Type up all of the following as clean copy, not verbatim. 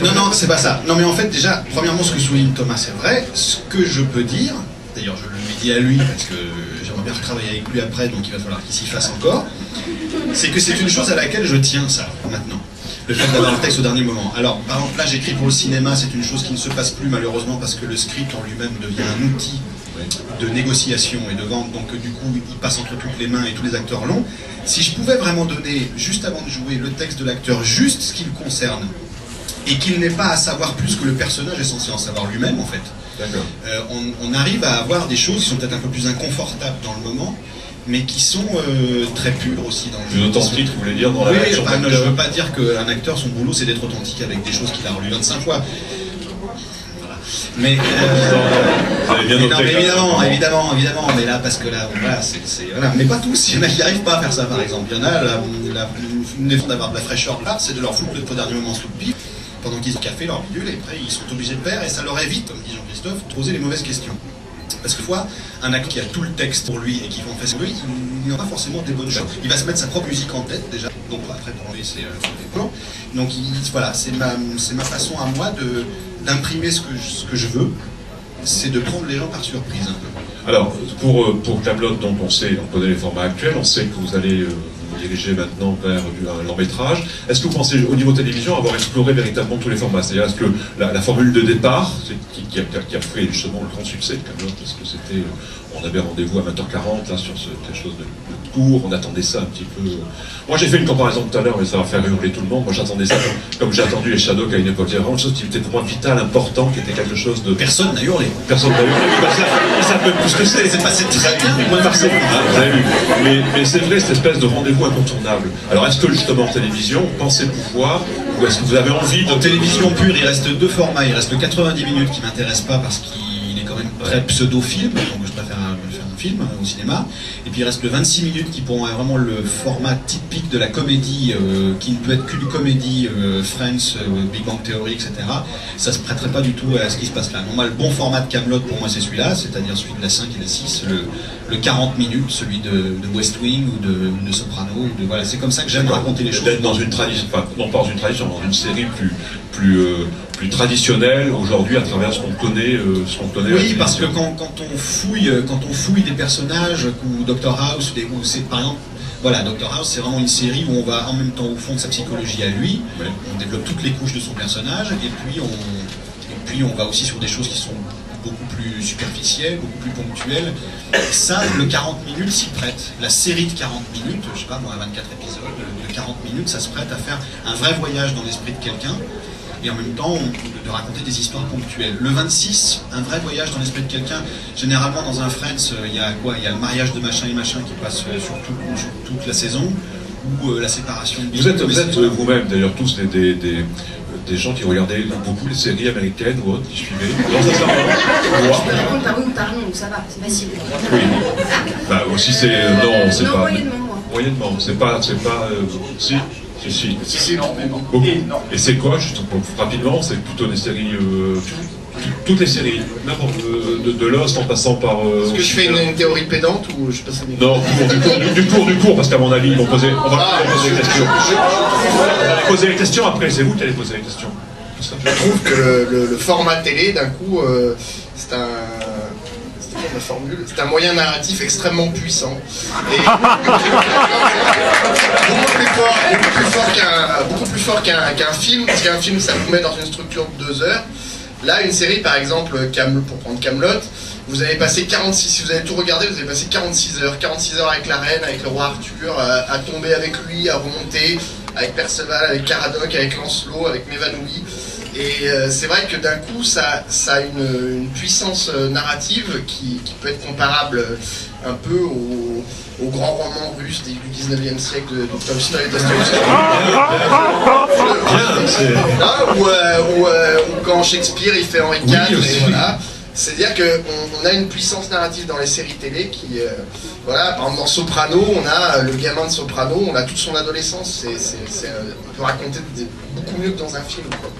Non, non, c'est pas ça. Non, mais en fait, déjà, premièrement, ce que souligne Thomas, c'est vrai. Ce que je peux dire, d'ailleurs, je lui dis à lui, parce que j'aimerais bien retravailler avec lui après, donc il va falloir qu'il s'y fasse encore, c'est que c'est une chose à laquelle je tiens, ça, maintenant. Le fait d'avoir le texte au dernier moment. Alors, par exemple, là, j'écris pour le cinéma, c'est une chose qui ne se passe plus, malheureusement, parce que le script en lui-même devient un outil de négociation et de vente, donc du coup, il passe entre toutes les mains et tous les acteurs l'ont. Si je pouvais vraiment donner, juste avant de jouer, le texte de l'acteur, juste ce qui le concerne, et qu'il n'ait pas à savoir plus que le personnage est censé en savoir lui-même, en fait, on arrive à avoir des choses qui sont peut-être un peu plus inconfortables dans le moment, mais qui sont très pures aussi dans le jeu. Plus authentique, vous voulez dire, dans la réaction je ne veux pas dire qu'un acteur, son boulot, c'est d'être authentique avec des choses qu'il a relues 25 fois. Voilà. Mais, évidemment, mais là, parce que là, voilà, voilà. Mais pas tous, il y en a qui n'arrivent pas à faire ça, par exemple. Il y en a, une des façons d'avoir de la fraîcheur là, c'est de leur foutre le dernier moment sous le pied, pendant qu'ils ont café leur bidule, et après, ils sont obligés de faire, et ça leur évite, comme dit Jean-Christophe, de poser les mauvaises questions. Parce que fois, un acteur qui a tout le texte pour lui et qui va en faire sur lui, il n'aura pas forcément des bonnes choses. Il va se mettre sa propre musique en tête déjà, donc après pour lui c'est des plans. Donc voilà, c'est ma façon à moi d'imprimer ce que je veux, c'est de prendre les gens par surprise un peu. Alors pour Kaamelott, dont on connaît les formats actuels, on sait que vous allez vous diriger maintenant vers un long métrage. Est-ce que vous pensez au niveau télévision avoir exploré véritablement tous les formats? C'est-à-dire est-ce que la formule de départ, qui a fait justement le grand succès de Kaamelott, parce que c'était, on avait rendez-vous à 20h40 là sur quelque chose de court, on attendait ça un petit peu. Moi j'ai fait une comparaison tout à l'heure, mais ça va faire hurler tout le monde. Moi j'attendais ça comme j'ai attendu les Shadocks à une époque. Il y avait vraiment une chose qui était pour moi vital, important, qui était quelque chose de. Personne n'a hurlé. Personne n'a hurlé. Ça peut plus que c'est passé très bien. Vous avez vu. Mais c'est vrai, cette espèce de rendez-vous incontournable. Alors est-ce que justement en télévision, vous pensez pouvoir, ou est-ce que vous avez envie de... En télévision pure, il reste deux formats. Il reste le 90 minutes qui m'intéresse pas parce qu'il est quand même très pseudo-film, donc je préfère faire un film au cinéma. Et puis il reste le 26 minutes qui pourront être vraiment le format typique de la comédie, qui ne peut être qu'une comédie, Friends, Big Bang Theory, etc. Ça se prêterait pas du tout à ce qui se passe là. Non, moi, le bon format de Kaamelott pour moi c'est celui-là, c'est-à-dire celui de la 5 et la 6, le 40 minutes, celui de West Wing ou de Soprano. Voilà, c'est comme ça que j'aime raconter les choses. D'être dans une tradition, enfin non pas dans une tradition, dans une série plus traditionnelle aujourd'hui à travers ce qu'on connaît. Oui, parce que quand on fouille des personnages, ou Dr House, ou c'est par exemple. Voilà, Dr House, c'est vraiment une série où on va en même temps au fond de sa psychologie à lui, on développe toutes les couches de son personnage, et puis on va aussi sur des choses qui sont beaucoup plus superficielles, beaucoup plus ponctuelles. Et ça, le 40 minutes s'y prête. La série de 40 minutes, je sais pas moi, 24 épisodes, de 40 minutes, ça se prête à faire un vrai voyage dans l'esprit de quelqu'un, et en même temps de raconter des histoires ponctuelles. Le 26, un vrai voyage dans l'esprit de quelqu'un. Généralement dans un Friends, il y a quoi? Il y a le mariage de machin et machin qui passe sur toute la saison, ou la séparation de... Vous êtes vous-même d'ailleurs tous des gens qui regardaient beaucoup les séries américaines ou autres, qui suivaient. Non, ça va. Je peux répondre par oui ou par non, donc ça va, c'est facile. Oui. Bah aussi c'est... non, c'est pas... moyennement, moi. Moyennement, c'est pas... Si, non, mais non. Et c'est quoi, juste rapidement, c'est plutôt des séries... toutes les séries, n'importe de Lost en passant par... Est-ce que je fais une théorie pédante ou je passe à mes... Non, du cours, parce qu'à mon avis, on va poser les questions. On va poser les questions après, c'est vous qui allez poser les questions. Je trouve que le format télé, d'un coup, c'est un... La formule, c'est un moyen narratif extrêmement puissant et beaucoup plus fort qu'un film, parce qu'un film ça vous met dans une structure de 2 heures. Là, une série par exemple, pour prendre Kaamelott, vous avez passé 46, si vous avez tout regardé, vous avez passé 46 heures avec la reine, avec le roi Arthur, à tomber avec lui, à remonter, avec Perceval, avec Caradoc, avec Lancelot, avec Mévanoui. Et c'est vrai que d'un coup, ça a une puissance narrative qui peut être comparable un peu au grand roman russe du 19e siècle de Tolstoï et Dostoïevski. Ou quand Shakespeare il fait Henri IV, et voilà. C'est-à-dire qu'on a une puissance narrative dans les séries télé qui, voilà, par exemple dans Soprano, on a le gamin de Soprano, on a toute son adolescence, on peut raconter beaucoup mieux que dans un film, quoi.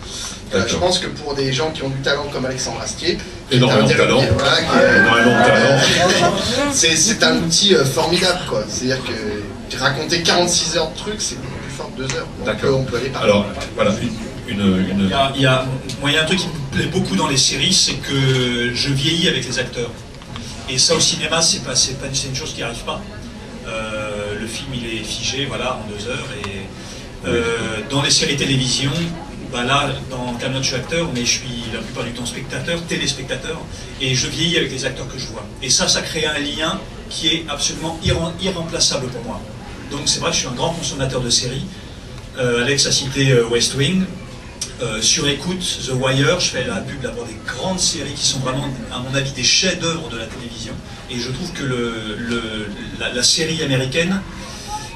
Je pense que pour des gens qui ont du talent comme Alexandre Astier, énormément de talent, c'est un outil formidable, quoi. C'est-à-dire que raconter 46 heures de trucs, c'est beaucoup plus fort que 2 heures. D'accord. On peut aller par alors, voilà, Moi, il y a un truc qui me plaît beaucoup dans les séries, c'est que je vieillis avec les acteurs. Et ça, au cinéma, c'est une chose qui n'arrive pas. Le film, il est figé, voilà, en 2 heures. Et dans les séries télévision, bah là, dans Camelot, je suis acteur, mais je suis la plupart du temps spectateur, téléspectateur, et je vieillis avec les acteurs que je vois. Et ça crée un lien qui est absolument irremplaçable pour moi. Donc c'est vrai que je suis un grand consommateur de séries. Alex a cité West Wing. Sur écoute, The Wire, je fais la pub là pour des grandes séries qui sont vraiment, à mon avis, des chefs-d'œuvre de la télévision. Et je trouve que la série américaine,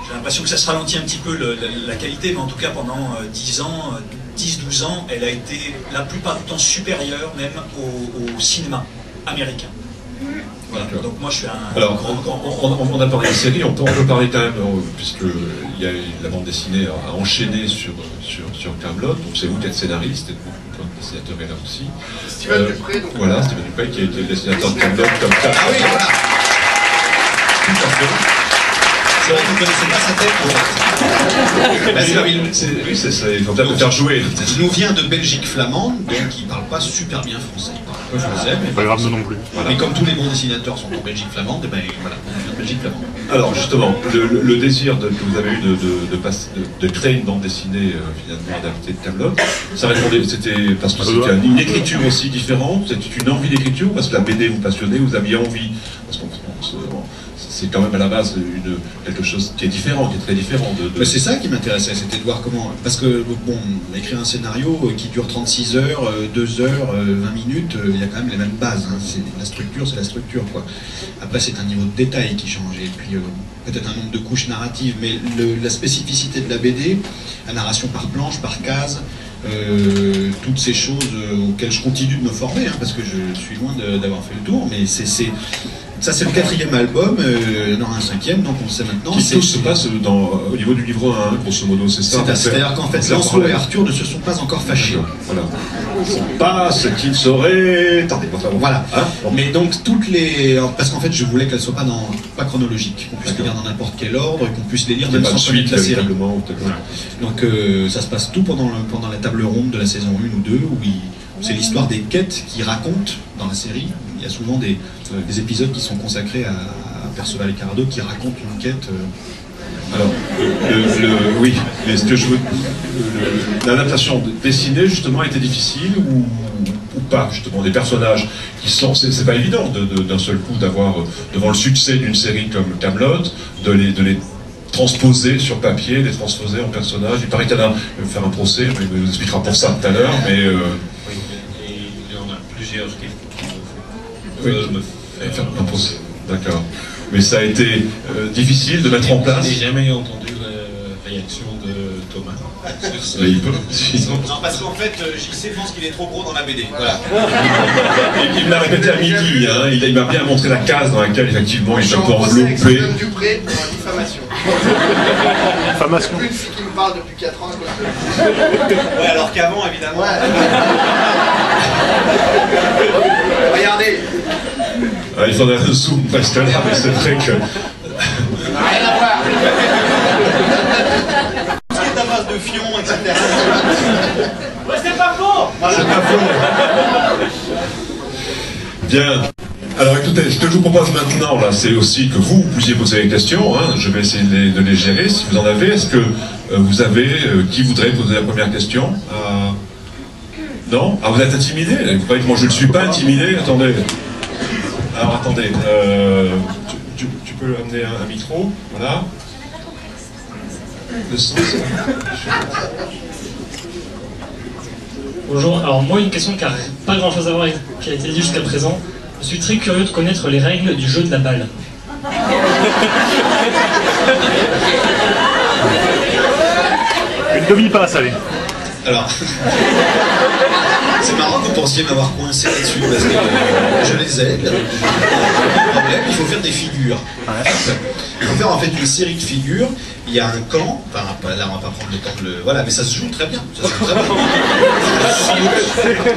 j'ai l'impression que ça se ralentit un petit peu la qualité, mais en tout cas pendant 10 ans, 10-12 ans, elle a été la plupart du temps supérieure même au cinéma américain. Voilà. Donc moi je suis un... Alors, on a parlé de séries, on peut parler quand même, puisque la bande dessinée a enchaîné sur Camelot, donc c'est vous qui êtes scénariste, et le dessinateur est là aussi. Steven Dupré, donc. Voilà, Steven Dupré qui a été le dessinateur de Camelot comme ça. Ah oui, voilà. Tout à fait. C'est vrai qu'on ne connaissait pas sa tête. Oui, c'est ça, il faut peut-être le faire jouer. Il nous vient de Belgique flamande, donc il ne parle pas super bien français. Il parle un peu français, mais pas grave non plus. Voilà. Mais comme tous les bons dessinateurs sont en Belgique flamande, et ben voilà, on vient de Belgique flamande. Alors justement, le désir que vous avez eu de créer une bande dessinée finalement adaptée de Camelot, ça répondait, c'était parce que c'était une écriture aussi différente, c'était une envie d'écriture, parce que la BD vous passionnait, vous aviez envie, parce qu'on c'est quand même à la base quelque chose qui est différent, qui est très différent de... C'est ça qui m'intéressait, c'était de voir comment... Parce que, bon, écrire un scénario qui dure 36 heures, 2 heures, 20 minutes, il y a quand même les mêmes bases. Hein. La structure, c'est la structure, quoi. Après, c'est un niveau de détail qui change, et puis peut-être un nombre de couches narratives, mais la spécificité de la BD, la narration par planche, par case, toutes ces choses auxquelles je continue de me former, hein, parce que je suis loin d'avoir fait le tour, mais ça c'est le 4e album, il y en aura un 5e, donc on le sait maintenant. Tout se passe au niveau du livre 1, grosso modo, c'est ça. C'est-à-dire qu'en fait, Lancelot et Arthur ne se sont pas encore fâchés. Voilà. Pas ce qu'ils seraient... Attendez, voilà. Hein, mais donc toutes les... Parce qu'en fait, je voulais qu'elles ne soient pas chronologiques, qu'on puisse les lire dans n'importe quel ordre, qu'on puisse les lire même sans connaître la série. Donc ça se passe tout pendant la table ronde de la saison 1 ou 2, où c'est l'histoire des quêtes qui racontent dans la série. Il y a souvent des épisodes qui sont consacrés à Perceval et Carado qui racontent une quête. Alors, oui, mais ce que je veux... L'adaptation dessinée, justement, a été difficile ou pas, justement, des personnages qui sont... C'est pas évident d'un seul coup d'avoir, devant le succès d'une série comme Camelot, de les transposer sur papier, les transposer en personnages. Il paraît qu'il y en a faire un procès, mais il vous expliquera pour ça tout à l'heure, mais... Oui, il y en a plusieurs qui veulent me faire un procès. D'accord. Mais ça a été difficile de mettre en place. Je n'ai jamais entendu la réaction de Thomas. Non, parce qu'en fait, JC pense qu'il est trop gros dans la BD. Voilà. Il me l'a répété à midi, hein. Il m'a bien montré la case dans laquelle effectivement il Je s'est suis en procès avec enveloppé. Steven Dupré pour diffamation. Diffamation. Plus fille qui me parle depuis 4 ans à cause de... Ouais, alors qu'avant, évidemment. Ouais. Regardez. Il faudrait un zoom presque là, mais c'est vrai que... Rien à voir. Tout ce qui est à base de fion, etc. Ouais, c'est pas faux. C'est pas faux. Bien. Alors écoutez, ce que je vous propose maintenant, là, c'est aussi que vous puissiez poser des questions. Hein. Je vais essayer de les gérer, si vous en avez. Est-ce que vous avez... qui voudrait poser la première question Non. Ah, vous êtes intimidé? Vous croyez que moi je ne suis pas intimidé? Attendez. Alors attendez, tu peux amener un micro, voilà. Le sens. Bonjour, alors moi une question qui n'a pas grand chose à voir avec ce qui a été dit jusqu'à présent. Je suis très curieux de connaître les règles du jeu de la balle. Une demi-passe, allez. Alors, c'est marrant que vous pensiez m'avoir coincé là-dessus, parce que je les aide. Le problème, il faut faire des figures. Il faut faire en fait une série de figures. Il y a un camp, enfin là on va pas prendre le temps de le... Voilà, mais ça se joue très bien. Ça se joue très bien.